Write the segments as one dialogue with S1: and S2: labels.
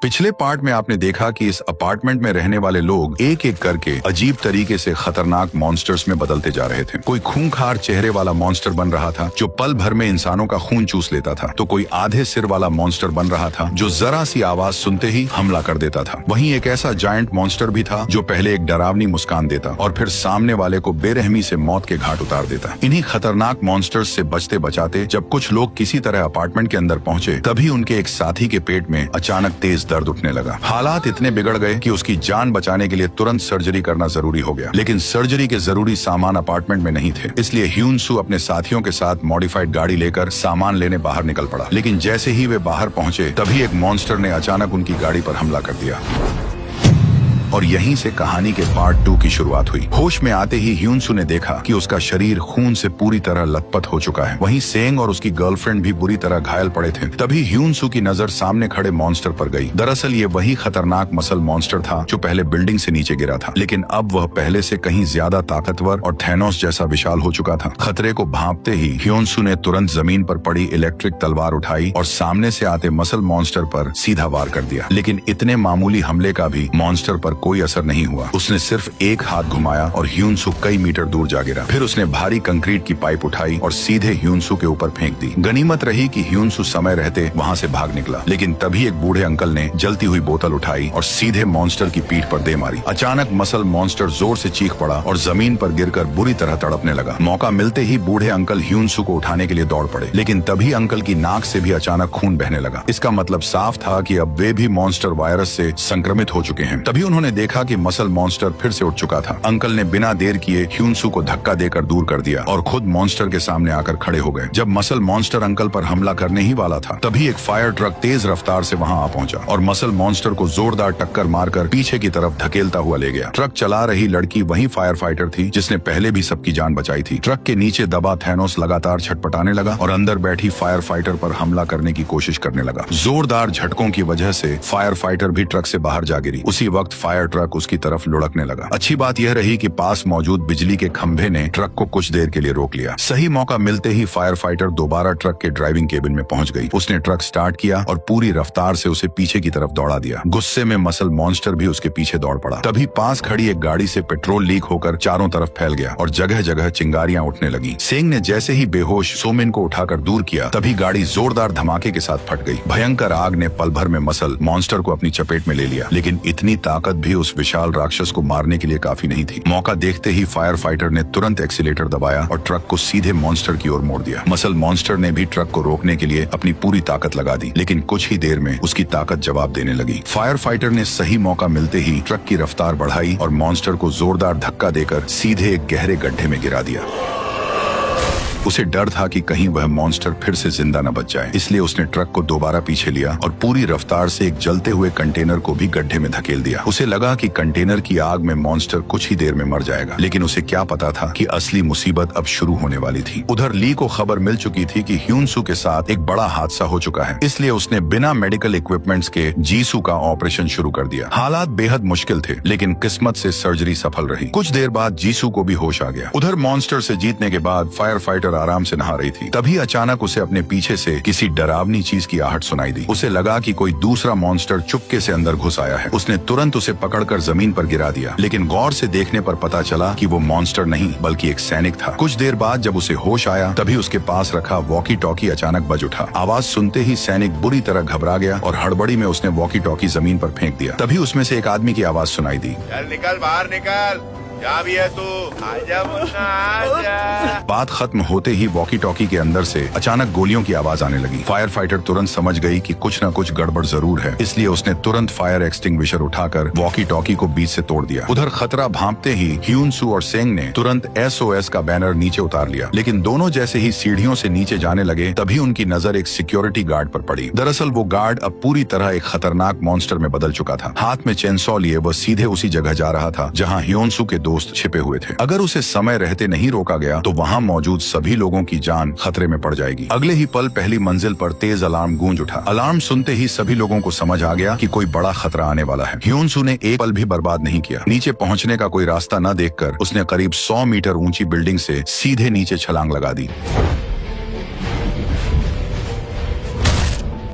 S1: पिछले पार्ट में आपने देखा कि इस अपार्टमेंट में रहने वाले लोग एक एक करके अजीब तरीके से खतरनाक मॉन्स्टर्स में बदलते जा रहे थे। कोई खूंखार चेहरे वाला मॉन्स्टर बन रहा था जो पल भर में इंसानों का खून चूस लेता था, तो कोई आधे सिर वाला मॉन्स्टर बन रहा था जो जरा सी आवाज सुनते ही हमला कर देता था। वहीं एक ऐसा जायंट मॉन्स्टर भी था जो पहले एक डरावनी मुस्कान देता और फिर सामने वाले को बेरहमी से मौत के घाट उतार देता। इन्हीं खतरनाक मॉन्स्टर्स से बचते बचाते जब कुछ लोग किसी तरह अपार्टमेंट के अंदर पहुंचे, तभी उनके एक साथी के पेट में अचानक तेज दर्द उठने लगा। हालात इतने बिगड़ गए कि उसकी जान बचाने के लिए तुरंत सर्जरी करना जरूरी हो गया, लेकिन सर्जरी के जरूरी सामान अपार्टमेंट में नहीं थे। इसलिए ह्यून सू अपने साथियों के साथ मॉडिफाइड गाड़ी लेकर सामान लेने बाहर निकल पड़ा। लेकिन जैसे ही वे बाहर पहुंचे, तभी एक मॉन्स्टर ने अचानक उनकी गाड़ी पर हमला कर दिया और यहीं से कहानी के पार्ट 2 की शुरुआत हुई। होश में आते ही ह्यून सू ने देखा कि उसका शरीर खून से पूरी तरह लथपथ हो चुका है। वहीं सेंग और उसकी गर्लफ्रेंड भी बुरी तरह घायल पड़े थे। तभी ह्यून सू की नजर सामने खड़े मॉन्स्टर पर गई। दरअसल ये वही खतरनाक मसल मॉन्स्टर था जो पहले बिल्डिंग से नीचे गिरा था, लेकिन अब वह पहले से कहीं ज्यादा ताकतवर और थैनोस जैसा विशाल हो चुका था। खतरे को भांपते ही ह्यून सू ने तुरंत जमीन पर पड़ी इलेक्ट्रिक तलवार उठाई और सामने से आते मसल मॉन्स्टर पर सीधा वार कर दिया। लेकिन इतने मामूली हमले का भी मॉन्स्टर पर कोई असर नहीं हुआ। उसने सिर्फ एक हाथ घुमाया और ह्यून सू कई मीटर दूर जा गिरा। फिर उसने भारी कंक्रीट की पाइप उठाई और सीधे ह्यून सू के ऊपर फेंक दी। गनीमत रही कि ह्यून सू समय रहते वहां से भाग निकला, लेकिन तभी एक बूढ़े अंकल ने जलती हुई बोतल उठाई और सीधे मॉन्स्टर की पीठ पर दे मारी। अचानक मसल मॉन्स्टर जोर से चीख पड़ा और जमीन पर गिरकर बुरी तरह तड़पने लगा। मौका मिलते ही बूढ़े अंकल ह्यून सू को उठाने के लिए दौड़ पड़े, लेकिन तभी अंकल की नाक से भी अचानक खून बहने लगा। इसका मतलब साफ था कि अब वे भी मॉन्स्टर वायरस से संक्रमित हो चुके हैं। तभी उन्होंने देखा कि मसल मॉन्स्टर फिर से उठ चुका था। अंकल ने बिना देर किए ह्यून सू को धक्का देकर दूर कर दिया और खुद मॉन्स्टर के सामने आकर खड़े हो गए। जब मसल मॉन्स्टर अंकल पर हमला करने ही वाला था, तभी एक फायर ट्रक तेज रफ्तार से वहां आ पहुंचा और मसल मॉन्स्टर को जोरदार टक्कर मारकर पीछे की तरफ धकेलता हुआ ले गया। ट्रक चला रही लड़की वही फायर फाइटर थी जिसने पहले भी सबकी जान बचाई थी। ट्रक के नीचे दबा थैनोस लगातार छटपटाने लगा और अंदर बैठी फायर फाइटर पर हमला करने की कोशिश करने लगा। जोरदार झटकों की वजह से फायर फाइटर भी ट्रक से बाहर जा गिरी। उसी वक्त फायर ट्रक उसकी तरफ लुढ़कने लगा। अच्छी बात यह रही कि पास मौजूद बिजली के खंभे ने ट्रक को कुछ देर के लिए रोक लिया। सही मौका मिलते ही फायर फाइटर दोबारा ट्रक के ड्राइविंग केबिन में पहुंच गई। उसने ट्रक स्टार्ट किया और पूरी रफ्तार से उसे पीछे की तरफ दौड़ा दिया। गुस्से में मसल मॉन्स्टर भी उसके पीछे दौड़ पड़ा। तभी पास खड़ी एक गाड़ी से पेट्रोल लीक होकर चारों तरफ फैल गया और जगह जगह चिंगारियां उठने लगी। सेंग ने जैसे ही बेहोश सोमिन को उठाकर दूर किया, तभी गाड़ी जोरदार धमाके के साथ फट गई। भयंकर आग ने पल भर में मसल मॉन्स्टर को अपनी चपेट में ले लिया, लेकिन इतनी ताकत भी उस विशाल राक्षस को मारने के लिए काफी नहीं थी। मौका देखते ही फायर फाइटर ने तुरंत एक्सीलेटर दबाया और ट्रक को सीधे मॉन्स्टर की ओर मोड़ दिया। मसल मॉन्स्टर ने भी ट्रक को रोकने के लिए अपनी पूरी ताकत लगा दी, लेकिन कुछ ही देर में उसकी ताकत जवाब देने लगी। फायर फाइटर ने सही मौका मिलते ही ट्रक की रफ्तार बढ़ाई और मॉन्स्टर को जोरदार धक्का देकर सीधे एक गहरे गड्ढे में गिरा दिया। उसे डर था कि कहीं वह मॉन्स्टर फिर से जिंदा न बच जाए, इसलिए उसने ट्रक को दोबारा पीछे लिया और पूरी रफ्तार से एक जलते हुए कंटेनर को भी गड्ढे में धकेल दिया। उसे लगा कि कंटेनर की आग में मॉन्स्टर कुछ ही देर में मर जाएगा, लेकिन उसे क्या पता था कि असली मुसीबत अब शुरू होने वाली थी। उधर ली को खबर मिल चुकी थी कि ह्यून सू के साथ एक बड़ा हादसा हो चुका है, इसलिए उसने बिना मेडिकल इक्विपमेंट्स के जीसू का ऑपरेशन शुरू कर दिया। हालात बेहद मुश्किल थे, लेकिन किस्मत से सर्जरी सफल रही। कुछ देर बाद जीसू को भी होश आ गया। उधर मॉन्स्टर से जीतने के बाद फायर फाइटर आराम से नहा रही थी। तभी अचानक उसे अपने पीछे से किसी डरावनी चीज की आहट सुनाई दी। उसे लगा कि कोई दूसरा मॉन्स्टर चुपके से अंदर घुस आया है। उसने तुरंत उसे पकड़कर जमीन पर गिरा दिया, लेकिन गौर से देखने पर पता चला कि वो मॉन्स्टर नहीं बल्कि एक सैनिक था। कुछ देर बाद जब उसे होश आया, तभी उसके पास रखा वॉकी टॉकी अचानक बज उठा। आवाज सुनते ही सैनिक बुरी तरह घबरा गया और हड़बड़ी में उसने वॉकी टॉकी जमीन पर फेंक दिया। तभी उसमें से एक आदमी की आवाज सुनाई दी,
S2: चल निकल बाहर निकल, क्या भी है तू, आजा मुन्ना आजा।
S1: बात खत्म होते ही वॉकी टॉकी के अंदर से अचानक गोलियों की आवाज आने लगी। फायर फाइटर तुरंत समझ गई कि कुछ न कुछ गड़बड़ जरूर है, इसलिए उसने तुरंत फायर एक्सटिंग्विशर उठाकर वॉकी टॉकी को बीच से तोड़ दिया। उधर खतरा भांपते ही ह्यून सू और सेंग ने तुरंत SOS का बैनर नीचे उतार लिया, लेकिन दोनों जैसे ही सीढ़ियों से नीचे जाने लगे, तभी उनकी नजर एक सिक्योरिटी गार्ड पर पड़ी। दरअसल वो गार्ड अब पूरी तरह एक खतरनाक मॉन्स्टर में बदल चुका था। हाथ में चेनसॉ लिए वह सीधे उसी जगह जा रहा था जहाँ ह्यून सू के दोस्त छिपे हुए थे। अगर उसे समय रहते नहीं रोका गया तो वहां मौजूद सभी लोगों की जान खतरे में पड़ जाएगी। अगले ही पल पहली मंजिल पर तेज अलार्म गूंज उठा। अलार्म सुनते ही सभी लोगों को समझ आ गया कि कोई बड़ा खतरा आने वाला है। ह्यून सू ने एक पल भी बर्बाद नहीं किया। नीचे पहुंचने का कोई रास्ता न देखकर उसने करीब 100 मीटर ऊंची बिल्डिंग से सीधे नीचे छलांग लगा दी।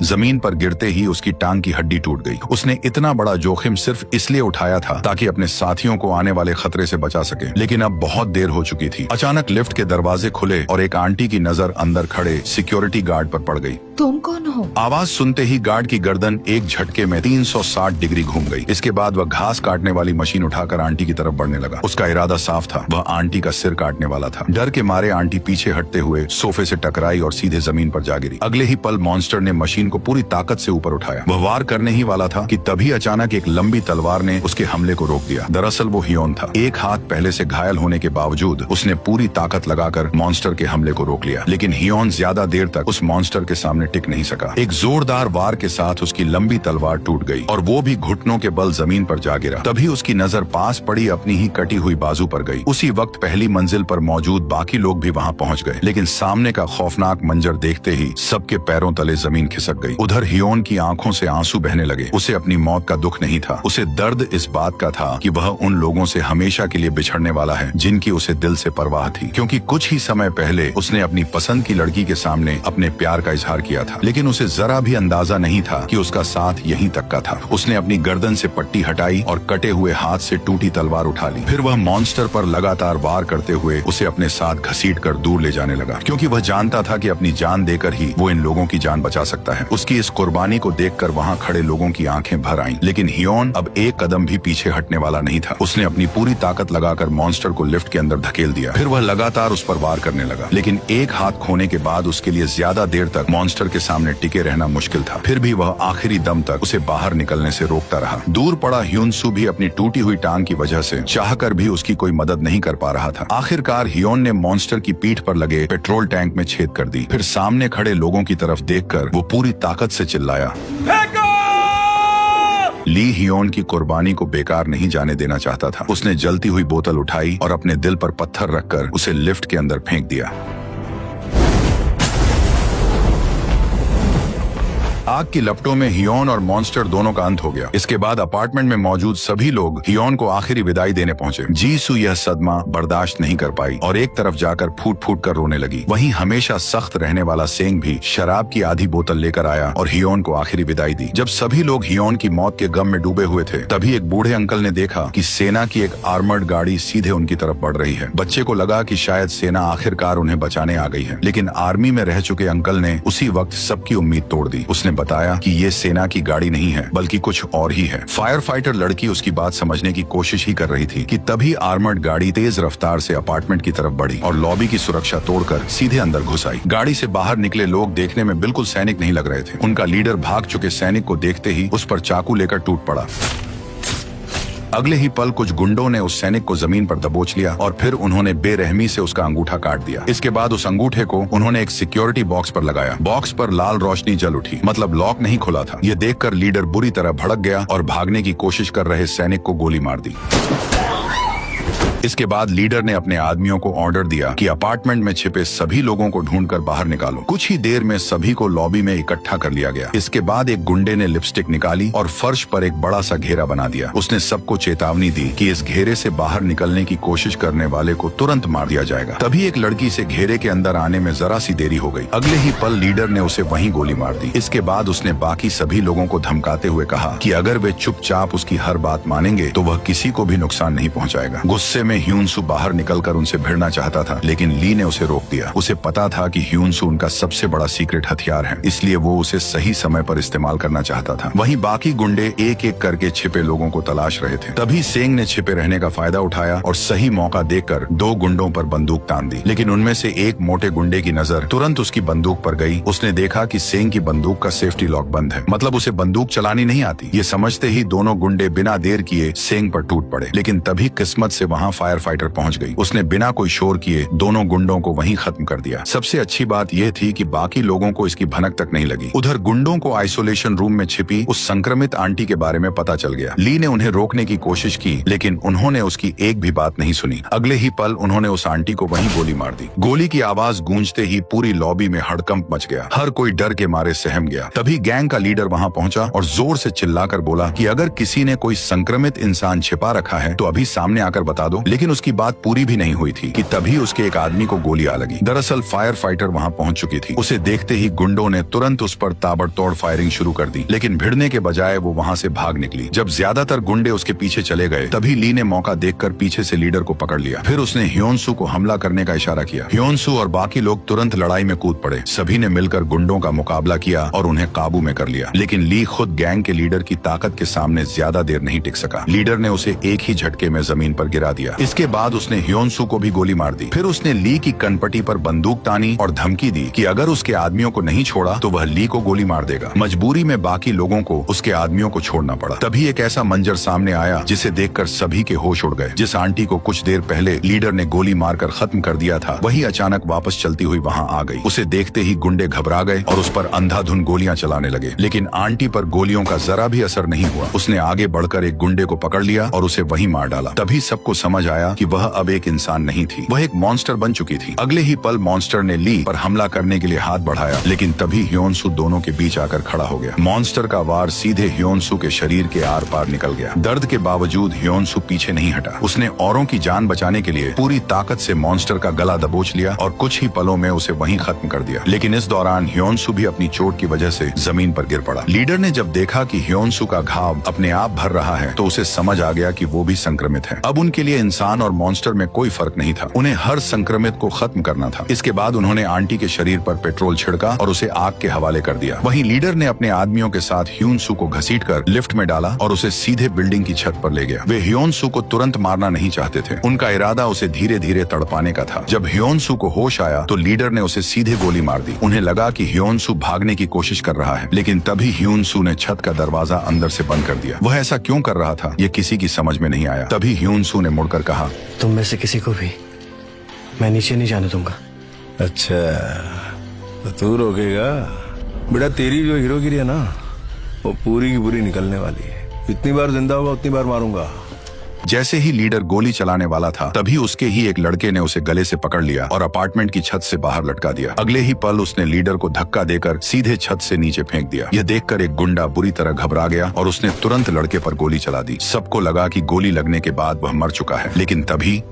S1: जमीन पर गिरते ही उसकी टांग की हड्डी टूट गई। उसने इतना बड़ा जोखिम सिर्फ इसलिए उठाया था ताकि अपने साथियों को आने वाले खतरे से बचा सके, लेकिन अब बहुत देर हो चुकी थी। अचानक लिफ्ट के दरवाजे खुले और एक आंटी की नजर अंदर खड़े सिक्योरिटी गार्ड पर पड़ गई।
S3: तुम कौन हो?
S1: आवाज सुनते ही गार्ड की गर्दन एक झटके में 360 डिग्री घूम गई। इसके बाद वह घास काटने वाली मशीन उठाकर आंटी की तरफ बढ़ने लगा। उसका इरादा साफ था, वह आंटी का सिर काटने वाला था। डर के मारे आंटी पीछे हटते हुए सोफे से टकराई और सीधे जमीन पर जा गिरी। अगले ही पल मॉन्स्टर ने मशीन को पूरी ताकत से ऊपर उठाया। वह वार करने ही वाला था कि तभी अचानक एक लंबी तलवार ने उसके हमले को रोक दिया। दरअसल वो हियोन था। एक हाथ पहले से घायल होने के बावजूद उसने पूरी ताकत लगाकर मॉन्स्टर के हमले को रोक लिया, लेकिन हियोन ज्यादा देर तक उस मॉन्स्टर के सामने टिक नहीं सका। एक जोरदार वार के साथ उसकी लंबी तलवार टूट गई और वो भी घुटनों के बल जमीन पर जा गिरा। तभी उसकी नजर पास पड़ी अपनी ही कटी हुई बाजू पर गई। उसी वक्त पहली मंजिल पर मौजूद बाकी लोग भी वहां पहुंच गए, लेकिन सामने का खौफनाक मंजर देखते ही सबके पैरों तले जमीन खिसक गई। उधर हियोन की आंखों से आंसू बहने लगे। उसे अपनी मौत का दुख नहीं था, उसे दर्द इस बात का था कि वह उन लोगों से हमेशा के लिए बिछड़ने वाला है जिनकी उसे दिल से परवाह थी। क्योंकि कुछ ही समय पहले उसने अपनी पसंद की लड़की के सामने अपने प्यार का इजहार किया था, लेकिन उसे जरा भी अंदाजा नहीं था कि उसका साथ यहीं तक का था। उसने अपनी गर्दन से पट्टी हटाई और कटे हुए हाथ से टूटी तलवार उठा ली। फिर वह मॉन्स्टर पर लगातार वार करते हुए उसे अपने साथ घसीटकर दूर ले जाने लगा, क्योंकि वह जानता था कि अपनी जान देकर ही वो इन लोगों की जान बचा सकता है। उसकी इस कुर्बानी को देखकर वहां खड़े लोगों की आंखें भर आईं, लेकिन हियोन अब एक कदम भी पीछे हटने वाला नहीं था। उसने अपनी पूरी ताकत लगाकर मॉन्स्टर को लिफ्ट के अंदर धकेल दिया। फिर वह लगातार उस पर वार करने लगा, लेकिन एक हाथ खोने के बाद उसके लिए ज्यादा देर तक मॉन्स्टर के सामने टिके रहना मुश्किल था। फिर भी वह आखिरी दम तक उसे बाहर निकलने से रोकता रहा। दूर पड़ा ह्यूनसू भी अपनी टूटी हुई टांग की वजह से चाहकर भी उसकी कोई मदद नहीं कर पा रहा था। आखिरकार हियोन ने मॉन्स्टर की पीठ पर लगे पेट्रोल टैंक में छेद कर दी। फिर सामने खड़े लोगों की तरफ देखकर वो पूरी ताकत से चिल्लाया, ली हियोन की कुर्बानी को बेकार नहीं जाने देना चाहता था। उसने जलती हुई बोतल उठाई और अपने दिल पर पत्थर रखकर उसे लिफ्ट के अंदर फेंक दिया। आग की लपटों में हियोन और मॉन्स्टर दोनों का अंत हो गया। इसके बाद अपार्टमेंट में मौजूद सभी लोग हियोन को आखिरी विदाई देने पहुंचे। जीसू यह सदमा बर्दाश्त नहीं कर पाई और एक तरफ जाकर फूट फूट कर रोने लगी। वहीं हमेशा सख्त रहने वाला सेंग भी शराब की आधी बोतल लेकर आया और हियोन को आखिरी विदाई दी। जब सभी लोग हियोन की मौत के गम में डूबे हुए थे, तभी एक बूढ़े अंकल ने देखा कि सेना की एक आर्मर्ड गाड़ी सीधे उनकी तरफ बढ़ रही है। बच्चे को लगा कि शायद सेना आखिरकार उन्हें बचाने आ गई है, लेकिन आर्मी में रह चुके अंकल ने उसी वक्त सबकी उम्मीद तोड़ दी। उसने बताया कि ये सेना की गाड़ी नहीं है, बल्कि कुछ और ही है। फायर फाइटर लड़की उसकी बात समझने की कोशिश ही कर रही थी कि तभी आर्मर्ड गाड़ी तेज रफ्तार से अपार्टमेंट की तरफ बढ़ी और लॉबी की सुरक्षा तोड़कर सीधे अंदर घुस आई। गाड़ी से बाहर निकले लोग देखने में बिल्कुल सैनिक नहीं लग रहे थे। उनका लीडर भाग चुके सैनिक को देखते ही उस पर चाकू लेकर टूट पड़ा। अगले ही पल कुछ गुंडों ने उस सैनिक को जमीन पर दबोच लिया और फिर उन्होंने बेरहमी से उसका अंगूठा काट दिया। इसके बाद उस अंगूठे को उन्होंने एक सिक्योरिटी बॉक्स पर लगाया। बॉक्स पर लाल रोशनी जल उठी, मतलब लॉक नहीं खुला था। ये देखकर लीडर बुरी तरह भड़क गया और भागने की कोशिश कर रहे सैनिक को गोली मार दी। इसके बाद लीडर ने अपने आदमियों को ऑर्डर दिया कि अपार्टमेंट में छिपे सभी लोगों को ढूंढकर बाहर निकालो। कुछ ही देर में सभी को लॉबी में इकट्ठा कर लिया गया। इसके बाद एक गुंडे ने लिपस्टिक निकाली और फर्श पर एक बड़ा सा घेरा बना दिया। उसने सबको चेतावनी दी कि इस घेरे से बाहर निकलने की कोशिश करने वाले को तुरंत मार दिया जाएगा। तभी एक लड़की से घेरे के अंदर आने में जरा सी देरी हो गई। अगले ही पल लीडर ने उसे वहीं गोली मार दी। इसके बाद उसने बाकी सभी लोगों को धमकाते हुए कहा कि अगर वे चुपचाप उसकी हर बात मानेंगे तो वह किसी को भी नुकसान नहीं पहुंचाएगा। गुस्से में ह्यूनसू बाहर निकलकर उनसे भिड़ना चाहता था, लेकिन ली ने उसे रोक दिया। उसे पता था कि ह्यूनसू उनका सबसे बड़ा सीक्रेट हथियार है, इसलिए वो उसे सही समय पर इस्तेमाल करना चाहता था। वहीं बाकी गुंडे एक एक करके छिपे लोगों को तलाश रहे थे। तभी सेंग ने छिपे रहने का फायदा उठाया और सही मौका देखकर दो गुंडों पर बंदूक तान दी, लेकिन उनमें से एक मोटे गुंडे की नजर तुरंत उसकी बंदूक पर गई। उसने देखा कि सेंग की बंदूक का सेफ्टी लॉक बंद है, मतलब उसे बंदूक चलानी नहीं आती। ये समझते ही दोनों गुंडे बिना देर किए सेंग पर टूट पड़े, लेकिन तभी किस्मत से वहां फायर फाइटर पहुंच गई। उसने बिना कोई शोर किए दोनों गुंडों को वहीं खत्म कर दिया। सबसे अच्छी बात यह थी कि बाकी लोगों को इसकी भनक तक नहीं लगी। उधर गुंडों को आइसोलेशन रूम में छिपी उस संक्रमित आंटी के बारे में पता चल गया। ली ने उन्हें रोकने की कोशिश की, लेकिन उन्होंने उसकी एक भी बात नहीं सुनी। अगले ही पल उन्होंने उस आंटी को वहीं गोली मार दी। गोली की आवाज गूंजते ही पूरी लॉबी में हड़कंप मच गया। हर कोई डर के मारे सहम गया। तभी गैंग का लीडर वहां पहुंचा और जोर से चिल्लाकर बोला कि अगर किसी ने कोई संक्रमित इंसान छिपा रखा है तो अभी सामने आकर बता दो। लेकिन उसकी बात पूरी भी नहीं हुई थी कि तभी उसके एक आदमी को गोली आ लगी। दरअसल फायर फाइटर वहाँ पहुँच चुकी थी। उसे देखते ही गुंडों ने तुरंत उस पर ताबड़तोड़ फायरिंग शुरू कर दी, लेकिन भिड़ने के बजाय वो वहाँ से भाग निकली। जब ज्यादातर गुंडे उसके पीछे चले गए तभी ली ने मौका देखकर पीछे से लीडर को पकड़ लिया। फिर उसने ह्योन-सू को हमला करने का इशारा किया। ह्योन-सू और बाकी लोग तुरंत लड़ाई में कूद पड़े। सभी ने मिलकर गुंडों का मुकाबला किया और उन्हें काबू में कर लिया, लेकिन ली खुद गैंग के लीडर की ताकत के सामने ज्यादा देर नहीं टिक सका। लीडर ने उसे एक ही झटके में जमीन पर गिरा दिया। इसके बाद उसने ह्योन-सू को भी गोली मार दी। फिर उसने ली की कनपटी पर बंदूक तानी और धमकी दी कि अगर उसके आदमियों को नहीं छोड़ा तो वह ली को गोली मार देगा। मजबूरी में बाकी लोगों को उसके आदमियों को छोड़ना पड़ा। तभी एक ऐसा मंजर सामने आया जिसे देखकर सभी के होश उड़ गए। जिस आंटी को कुछ देर पहले लीडर ने गोली मारकर खत्म कर दिया था, वही अचानक वापस चलती हुई वहाँ आ गई। उसे देखते ही गुंडे घबरा गए और उस पर अंधाधुंध गोलियां चलाने लगे, लेकिन आंटी पर गोलियों का जरा भी असर नहीं हुआ। उसने आगे बढ़कर एक गुंडे को पकड़ लिया और उसे वहीं मार डाला। तभी सबको समझ आया कि वह अब एक इंसान नहीं थी, वह एक मॉन्स्टर बन चुकी थी। अगले ही पल मॉन्स्टर ने ली पर हमला करने के लिए हाथ बढ़ाया, लेकिन तभी ह्योन-सू दोनों के बीच आकर खड़ा हो गया। मॉन्स्टर का वार सीधे ह्योन-सू के शरीर के आर पार निकल गया। दर्द के बावजूद ह्योन-सू पीछे नहीं हटा। उसने औरों की जान बचाने के लिए पूरी ताकत से मॉन्स्टर का गला दबोच लिया और कुछ ही पलों में उसे वहीं खत्म कर दिया। लेकिन इस दौरान ह्योन-सू भी अपनी चोट की वजह से जमीन पर गिर पड़ा। लीडर ने जब देखा कि ह्योन-सू का घाव अपने आप भर रहा है तो उसे समझ आ गया कि वो भी संक्रमित है। अब उनके लिए इंसान और मॉन्स्टर में कोई फर्क नहीं था, उन्हें हर संक्रमित को खत्म करना था। इसके बाद उन्होंने आंटी के शरीर पर पेट्रोल छिड़का और उसे आग के हवाले कर दिया। वहीं लीडर ने अपने आदमियों के साथ ह्योन-सू को घसीटकर लिफ्ट में डाला और उसे सीधे बिल्डिंग की छत पर ले गया। वे ह्योन-सू को तुरंत मारना नहीं चाहते थे, उनका इरादा उसे धीरे धीरे तड़पाने का था। जब ह्योन-सू को होश आया तो लीडर ने उसे सीधे गोली मार दी। उन्हें लगा कि ह्योन-सू भागने की कोशिश कर रहा है, लेकिन तभी ह्योन-सू ने छत का दरवाजा अंदर से बंद कर दिया। वह ऐसा क्यों कर रहा था ये किसी की समझ में नहीं आया। तभी ह्योन-सू ने मुड़कर कहा,
S3: तुम में से किसी को भी मैं नीचे नहीं जाने दूंगा।
S4: अच्छा, तो तू रोकेगा? बेटा तेरी जो हीरोगिरी है ना वो पूरी की पूरी निकलने वाली है। जितनी बार जिंदा होगा उतनी बार मारूंगा।
S1: जैसे ही लीडर गोली चलाने वाला था तभी उसके ही एक लड़के ने उसे गले से पकड़ लिया और अपार्टमेंट की छत से बाहर लटका दिया। अगले ही पल उसने लीडर को धक्का देकर सीधे छत से नीचे फेंक दिया। यह देखकर एक गुंडा बुरी तरह घबरा गया और उसने तुरंत लड़के पर गोली चला दी। सबको लगा कि गोली लगने के बाद वह मर चुका है, लेकिन तभी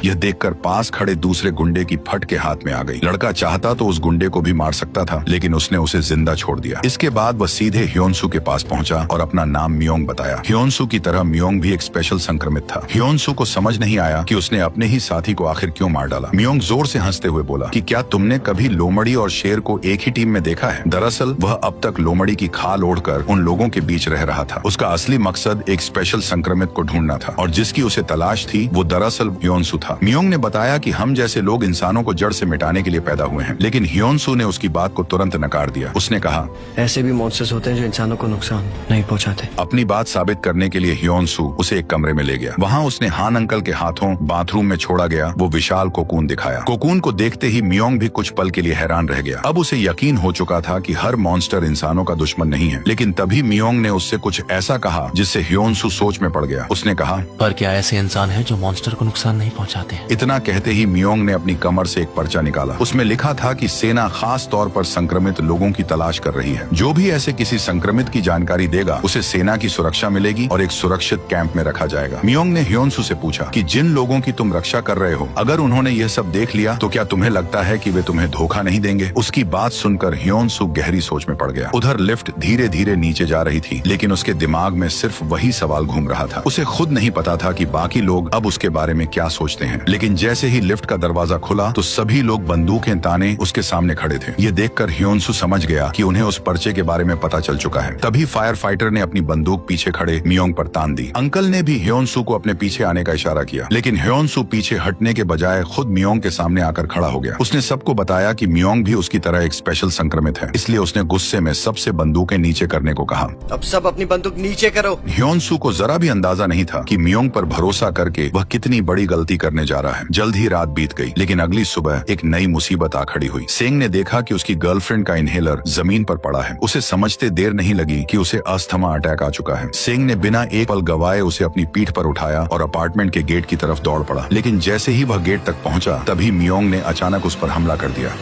S1: यह देखकर पास खड़े दूसरे गुंडे की फट के हाथ में आ गई। लड़का चाहता तो उस गुंडे को भी मार सकता था, लेकिन उसने उसे जिंदा छोड़ दिया। इसके बाद वह सीधे ह्योन-सू के पास पहुंचा और अपना नाम मियोंग बताया। ह्योन-सू की तरह मियोंग भी एक स्पेशल संक्रमित था। ह्योन-सू को समझ नहीं आया कि उसने अपने ही साथी को आखिर क्यों मार डाला। मियोंग जोर से हंसते हुए बोला कि क्या तुमने कभी लोमड़ी और शेर को एक ही टीम में देखा है? दरअसल वह अब तक लोमड़ी की खाल ओढ़कर उन लोगों के बीच रह रहा था। उसका असली मकसद एक स्पेशल संक्रमित को ढूंढना था और जिसकी उसे तलाश थी वो दरअसल ह्योन-सू था। मियोंग ने बताया कि हम जैसे लोग इंसानों को जड़ से मिटाने के लिए पैदा हुए हैं, लेकिन ह्योन-सू ने उसकी बात को तुरंत नकार दिया। उसने कहा,
S3: ऐसे भी मॉन्स्टर्स होते हैं जो इंसानों को नुकसान नहीं पहुंचाते।
S1: अपनी बात साबित करने के लिए ह्योन-सू उसे एक कमरे में ले गया। वहाँ उसने हान अंकल के हाथों बाथरूम में छोड़ा गया वो विशाल कोकून दिखाया। कोकून को देखते ही मियोंग भी कुछ पल के लिए हैरान रह गया। अब उसे यकीन हो चुका था कि हर मॉन्स्टर इंसानों का दुश्मन नहीं है, लेकिन तभी मियोंग ने उससे कुछ ऐसा कहा जिससे ह्योन-सू सोच में पड़ गया। उसने कहा,
S5: पर क्या ऐसे इंसान हैं जो मॉन्स्टर को नुकसान नहीं पहुंचाते?
S1: इतना कहते ही मियोंग ने अपनी कमर से एक पर्चा निकाला। उसमें लिखा था कि सेना खास तौर पर संक्रमित लोगों की तलाश कर रही है। जो भी ऐसे किसी संक्रमित की जानकारी देगा उसे सेना की सुरक्षा मिलेगी और एक सुरक्षित कैंप में रखा जाएगा। मियोंग ने ह्योन-सू से पूछा कि जिन लोगों की तुम रक्षा कर रहे हो, अगर उन्होंने यह सब देख लिया तो क्या तुम्हें लगता है कि वे तुम्हें धोखा नहीं देंगे? उसकी बात सुनकर ह्योन-सू गहरी सोच में पड़ गया। उधर लिफ्ट धीरे धीरे नीचे जा रही थी, लेकिन उसके दिमाग में सिर्फ वही सवाल घूम रहा था। उसे खुद नहीं पता था कि बाकी लोग अब उसके बारे में क्या सोचते हैं। लेकिन जैसे ही लिफ्ट का दरवाजा खुला तो सभी लोग बंदूकें ताने उसके सामने खड़े थे। ये देखकर ह्योन-सू समझ गया कि उन्हें उस पर्चे के बारे में पता चल चुका है। तभी फायर फाइटर ने अपनी बंदूक पीछे खड़े मियोंग पर तान दी। अंकल ने भी ह्योन-सू को अपने पीछे आने का इशारा किया, लेकिन ह्योन-सू पीछे हटने के बजाय खुद मियोंग के सामने आकर खड़ा हो गया। उसने सबको बताया कि मियोंग भी उसकी तरह एक स्पेशल संक्रमित है, इसलिए उसने गुस्से में सबसे बंदूकें नीचे करने को कहा।
S3: अब सब अपनी बंदूक नीचे करो।
S1: ह्योन-सू को जरा भी अंदाजा नहीं था कि मियोंग पर भरोसा करके वह कितनी बड़ी गलती करने जा रहा है। जल्द ही रात बीत गई, लेकिन अगली सुबह एक नई मुसीबत आ खड़ी हुई। सेंग ने देखा कि उसकी गर्लफ्रेंड का इनहेलर जमीन पर पड़ा है। उसे समझते देर नहीं लगी कि उसे अस्थमा अटैक आ चुका है। सेंग ने बिना एक पल गवाए उसे अपनी पीठ पर उठाया और अपार्टमेंट के गेट की तरफ दौड़ पड़ा, लेकिन जैसे ही वह गेट तक पहुंचा तभी मियोंग ने अचानक उस पर हमला कर दिया।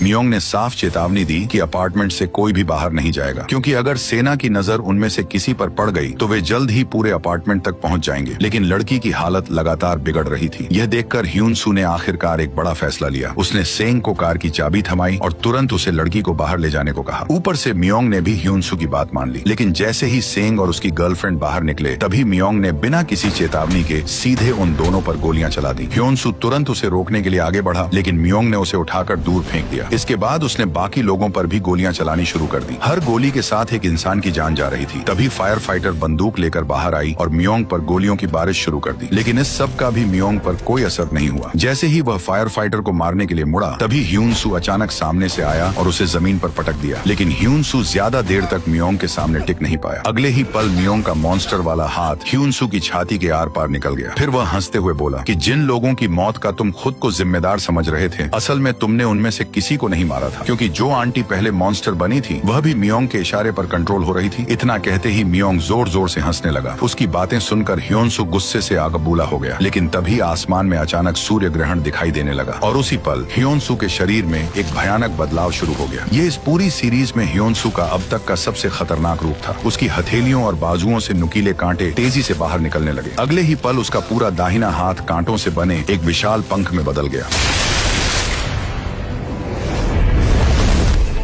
S1: मियोंग ने साफ चेतावनी दी कि अपार्टमेंट से कोई भी बाहर नहीं जाएगा, क्योंकि अगर सेना की नजर उनमें से किसी पर पड़ गई तो वे जल्द ही पूरे अपार्टमेंट तक पहुंच जाएंगे। लेकिन लड़की की हालत लगातार बिगड़ रही थी। यह देखकर ह्यून सू ने आखिरकार एक बड़ा फैसला लिया। उसने सेंग को कार की चाबी थमाई और तुरंत उसे लड़की को बाहर ले जाने को कहा। ऊपर से मियोंग ने भी ह्यून सू की बात मान ली। लेकिन जैसे ही सेंग और उसकी गर्लफ्रेंड बाहर निकले, तभी मियोंग ने बिना किसी चेतावनी के सीधे उन दोनों पर गोलियां चला दी। ह्यून सू तुरंत उसे रोकने के लिए आगे बढ़ा, लेकिन मियोंग ने उसे उठाकर दूर फेंक दिया। इसके बाद उसने बाकी लोगों पर भी गोलियां चलानी शुरू कर दी। हर गोली के साथ एक इंसान की जान जा रही थी। तभी फायर फाइटर बंदूक लेकर बाहर आई और मियोंग पर गोलियों की बारिश शुरू कर दी। लेकिन इस सब का भी मियोंग पर कोई असर नहीं हुआ। जैसे ही वह फायर फाइटर को मारने के लिए मुड़ा, तभी ह्यून सू अचानक सामने से आया और उसे जमीन पर पटक दिया। लेकिन ह्यून सू ज्यादा देर तक मियोंग के सामने टिक नहीं पाया। अगले ही पल मियोंग का मॉन्स्टर वाला हाथ ह्यून सू की छाती के आर पार निकल गया। फिर वह हंसते हुए बोला कि जिन लोगों की मौत का तुम खुद को जिम्मेदार समझ रहे थे, असल में तुमने उनमें से किसी को नहीं मारा था, क्योंकि जो आंटी पहले मॉन्स्टर बनी थी वह भी मियोंग के इशारे पर कंट्रोल हो रही थी। इतना कहते ही मियोंग जोर जोर से हंसने लगा। उसकी बातें सुनकर ह्यून सू गुस्से से आगबूला हो गया। लेकिन तभी आसमान में अचानक सूर्य ग्रहण दिखाई देने लगा और उसी पल ह्यून सू के शरीर में एक भयानक बदलाव शुरू हो गया। ये इस पूरी सीरीज में ह्यून सू का अब तक का सबसे खतरनाक रूप था। उसकी हथेलियों और बाजुओं से नुकीले कांटे तेजी से बाहर निकलने लगे। अगले ही पल उसका पूरा दाहिना हाथ कांटों से बने एक विशाल पंख में बदल गया।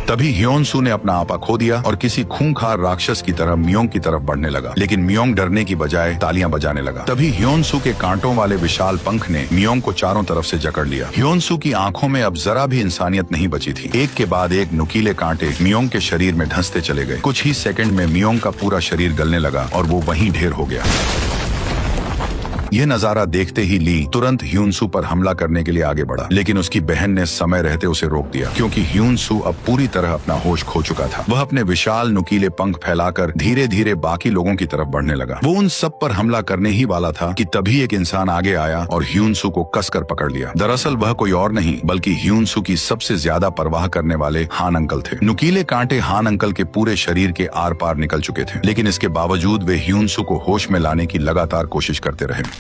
S1: तभी ह्योन सू ने अपना आपा खो दिया और किसी खूंखार राक्षस की तरह मियोंग की तरफ बढ़ने लगा। लेकिन मियोंग डरने की बजाय तालियां बजाने लगा। तभी ह्योन सू के कांटों वाले विशाल पंख ने मियोंग को चारों तरफ से जकड़ लिया। ह्योन सू की आंखों में अब जरा भी इंसानियत नहीं बची थी। एक के बाद एक नुकीले कांटे मियोंग के शरीर में धंसते चले गए। कुछ ही सेकंड में मियोंग का पूरा शरीर गलने लगा और वो वहीं ढेर हो गया। यह नजारा देखते ही ली तुरंत ह्यून सू पर हमला करने के लिए आगे बढ़ा, लेकिन उसकी बहन ने समय रहते उसे रोक दिया, क्योंकि ह्यून सू अब पूरी तरह अपना होश खो चुका था। वह अपने विशाल नुकीले पंख फैलाकर धीरे धीरे बाकी लोगों की तरफ बढ़ने लगा। वो उन सब पर हमला करने ही वाला था कि तभी एक इंसान आगे आया और ह्यून सू को कसकर पकड़ लिया। दरअसल वह कोई और नहीं बल्कि ह्यून सू की सबसे ज्यादा परवाह करने वाले हान अंकल थे। नुकीले कांटे हान अंकल के पूरे शरीर के आर पार निकल चुके थे, लेकिन इसके बावजूद वे ह्यून सू को होश में लाने की लगातार कोशिश करते रहे।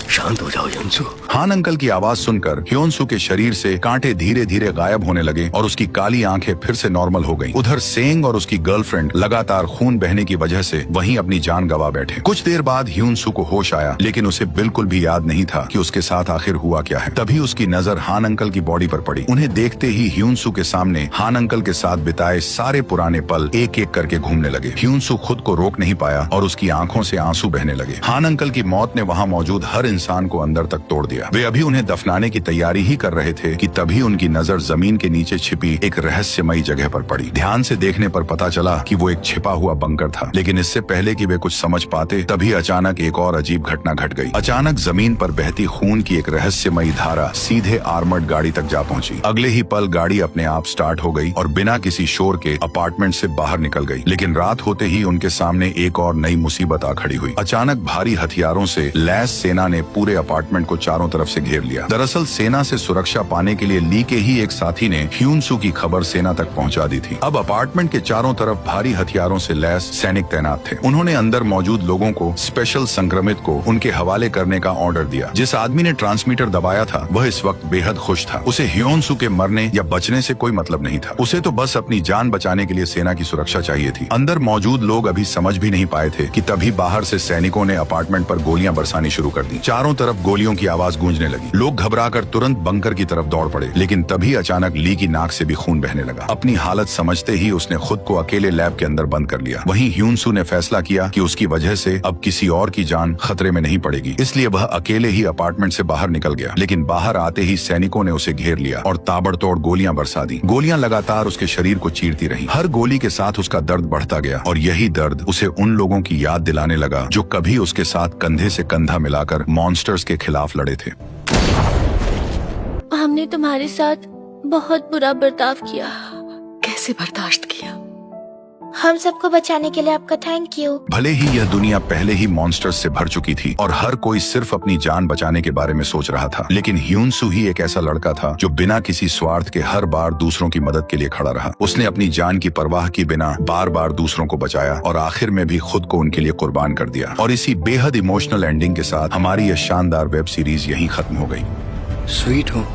S3: शांत हो जाओ ह्यून सू।
S1: हान अंकल की आवाज सुनकर ह्योन सू के शरीर से कांटे धीरे धीरे गायब होने लगे और उसकी काली आंखें फिर से नॉर्मल हो गईं। उधर सेंग और उसकी गर्लफ्रेंड लगातार खून बहने की वजह से वहीं अपनी जान गंवा बैठे। कुछ देर बाद ह्योन सू को होश आया, लेकिन उसे बिल्कुल भी याद नहीं था कि उसके साथ आखिर हुआ क्या है। तभी उसकी नजर हान अंकल की बॉडी पर पड़ी। उन्हें देखते ही ह्योन सू के सामने हान अंकल के साथ बिताए सारे पुराने पल एक एक करके घूमने लगे। ह्योन सू खुद को रोक नहीं पाया और उसकी आंखों से आंसू बहने लगे। हान अंकल की मौत ने वहाँ मौजूद हर इंसान को अंदर तक तोड़ दिया। वे अभी उन्हें दफनाने की तैयारी ही कर रहे थे कि तभी उनकी नजर जमीन के नीचे छिपी एक रहस्यमयी जगह पर पड़ी। ध्यान से देखने पर पता चला कि वो एक छिपा हुआ बंकर था। लेकिन इससे पहले कि वे कुछ समझ पाते, तभी अचानक एक और अजीब घटना घट गई। अचानक जमीन पर बहती खून की एक रहस्यमयी धारा सीधे आर्मर्ड गाड़ी तक जा पहुंची। अगले ही पल गाड़ी अपने आप स्टार्ट हो गई और बिना किसी शोर के अपार्टमेंट से बाहर निकल गई। लेकिन रात होते ही उनके सामने एक और नई मुसीबत आ खड़ी हुई। अचानक भारी हथियारों से लैस सेना ने पूरे अपार्टमेंट को चारों तरफ से घेर लिया। दरअसल सेना से सुरक्षा पाने के लिए ली के ही एक साथी ने ह्यून सू की खबर सेना तक पहुंचा दी थी। अब अपार्टमेंट के चारों तरफ भारी हथियारों से लैस सैनिक तैनात थे। उन्होंने अंदर मौजूद लोगों को स्पेशल संक्रमित को उनके हवाले करने का ऑर्डर दिया। जिस आदमी ने ट्रांसमीटर दबाया था वह इस वक्त बेहद खुश था। उसे ह्योन सू के मरने या बचने से कोई मतलब नहीं था। उसे तो बस अपनी जान बचाने के लिए सेना की सुरक्षा चाहिए थी। अंदर मौजूद लोग अभी समझ भी नहीं पाए थे कि तभी बाहर से सैनिकों ने अपार्टमेंट पर गोलियां बरसानी शुरू कर दी। चारों तरफ गोलियों की आवाज गूंजने लगी। लोग घबराकर तुरंत बंकर की तरफ दौड़ पड़े, लेकिन तभी अचानक ली की नाक से भी खून बहने लगा। अपनी हालत समझते ही उसने खुद को अकेले लैब के अंदर बंद कर लिया। वहीं ह्यून सू ने फैसला किया कि उसकी वजह से अब किसी और की जान खतरे में नहीं पड़ेगी, इसलिए वह अकेले ही अपार्टमेंट से बाहर निकल गया। लेकिन बाहर आते ही सैनिकों ने उसे घेर लिया और ताबड़तोड़ गोलियां बरसा दी। गोलियां लगातार उसके शरीर को चीरती रही। हर गोली के साथ उसका दर्द बढ़ता गया और यही दर्द उसे उन लोगों की याद दिलाने लगा जो कभी उसके साथ कंधे से कंधा मिलाकर मॉन्स्टर्स के खिलाफ लड़े थे।
S6: हमने तुम्हारे साथ बहुत बुरा बर्ताव किया।
S7: कैसे बर्दाश्त किया?
S6: हम सबको बचाने के लिए आपका थैंक यू।
S1: भले ही यह दुनिया पहले ही मॉन्स्टर्स से भर चुकी थी और हर कोई सिर्फ अपनी जान बचाने के बारे में सोच रहा था, लेकिन ह्यून सू ही एक ऐसा लड़का था जो बिना किसी स्वार्थ के हर बार दूसरों की मदद के लिए खड़ा रहा। उसने अपनी जान की परवाह किए बिना बार बार दूसरों को बचाया और आखिर में भी खुद को उनके लिए कुर्बान कर दिया। और इसी बेहद इमोशनल एंडिंग के साथ हमारी यह शानदार वेब सीरीज यहीं खत्म हो गई।
S3: स्वीट हो।